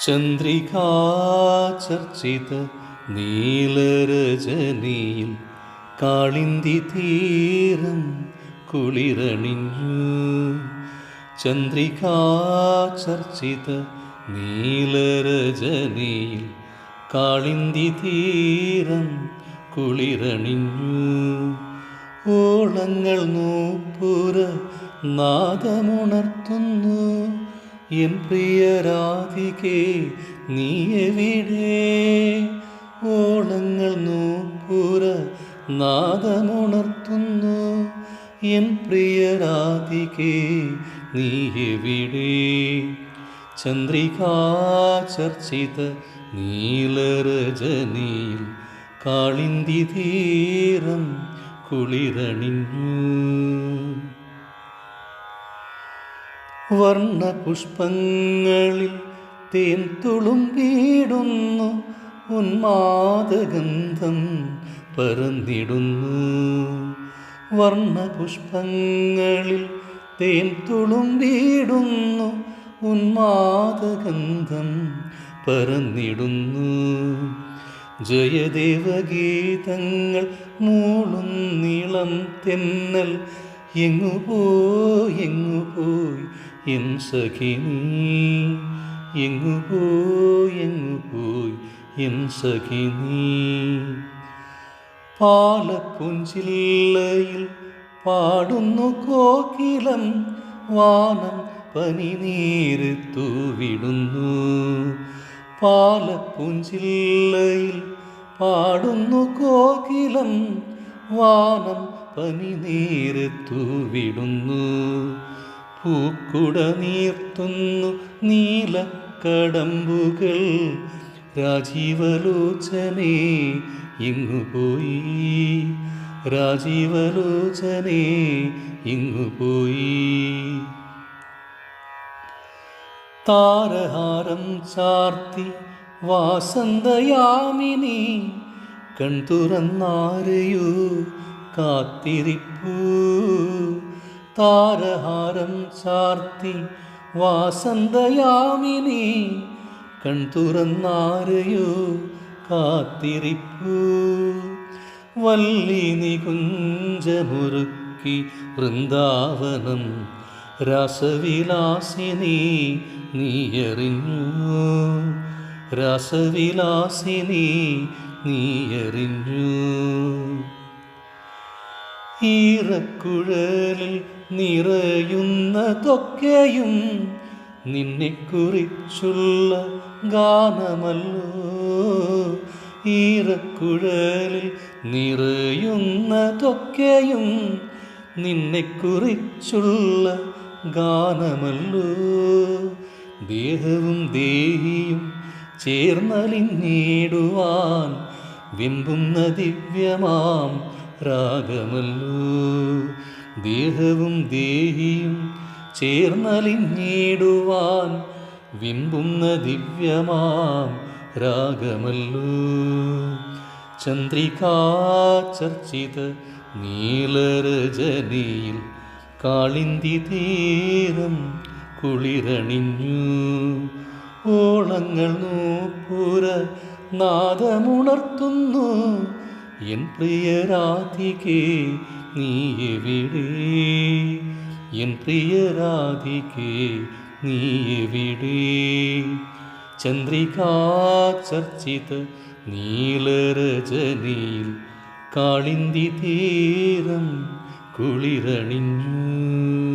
ചന്ദ്രികാചർച്ചിത നീലരജനിയിൽ കാളിന്തി തീരം കുളിരണിഞ്ഞു. ചന്ദ്രികാചർച്ചിത നീലരജനിയിൽ കാളിന്തി തീരം കുളിരണിഞ്ഞു. ഓളങ്ങൾ നൂപ്പുര നാദമുണർത്തുന്നു. എൻ പ്രിയ രാധികേ നീ എവിടെ? ഓളങ്ങൾ നൂപ്പുര നാദമുണർത്തുന്നു. എൻ പ്രിയ രാധികേ നീ എവിടെ? ചന്ദ്രികാചർച്ചിത നീലരജനിയിൽ കാളിന്തി തീരം കുളിരണിഞ്ഞു. വർണ്ണപുഷ്പങ്ങളിൽ തേൻ തുളുമ്പിടുന്നു. ഉന്മാദഗന്ധം പരന്നിടുന്നു. വർണ്ണപുഷ്പങ്ങളിൽ തേൻ തുളുമ്പിടുന്നു. ഉന്മാദഗന്ധം പരന്നിടുന്നു. ജയദേവഗീതങ്ങൾ മൂളുന്നിളം തെന്നൽ എങ്ങുപോയി എൻ സഖി നീ? എങ്ങുപോയി എൻ സഖി നീ? പാലപ്പുഞ്ചില്ലയിൽ പാടുന്നു കോകിലം. വാനം പനിനീര് തൂവിടുന്നു. പാലപ്പുഞ്ചില്ലയിൽ പാടുന്നു കോകിലം. വാനം പനിനീര് തൂവിടുന്നു. പൂക്കുട നീർത്തുന്നു നീലക്കടമ്പുകൾ. രാജീവലോചനേ എങ്ങുപോയി? രാജീവലോചനേ എങ്ങുപോയി? താരഹാരം ചാർത്തി വാസന്തയാമിനി കൺതുറന്നാരെയോ കാത്തിരിപ്പൂ. താരഹാരം ചാർത്തി വാസന്തയാമിനി കൺതുറന്നാരെയോ കാത്തിരിപ്പൂ. വല്ലി നികുഞ്ചമുറുക്കി വൃന്ദാവനം രാസവിലാസിനി നീയറിഞ്ഞു. രാസവിലാസിനി നീയറിഞ്ഞു. ഈറക്കുഴലിൽ നിറയുന്നതൊക്കെയും നിന്നെക്കുറിച്ചുള്ള ഗാനമല്ലോ. ഈറക്കുഴലിൽ നിറയുന്നതൊക്കെയും നിന്നെക്കുറിച്ചുള്ള ഗാനമല്ലോ. ദേഹവും ദേഹിയും ചേർന്നലിഞ്ഞിടുവാൻ വെമ്പുന്ന ദിവ്യമാം രാഗമല്ലോ. ദേഹവും ദേഹിയും ചേർന്നലിഞ്ഞിടുവാൻ വെമ്പുന്ന ദിവ്യമാം രാഗമല്ലോ. ചന്ദ്രികാചർച്ചിത നീലരജനിയിൽ കാളിന്തി തീരം കുളിരണിഞ്ഞു. ഓളങ്ങൾ നൂപ്പുര നാദമുണർത്തുന്നു. എൻ പ്രിയ രാധികേ നീ എവിടെ? എൻ പ്രിയ രാധികേ നീ എവിടെ? ചന്ദ്രികാചർച്ചിത നീലരജനിയിൽ കാളിന്തി തീരം കുളിരണിഞ്ഞു.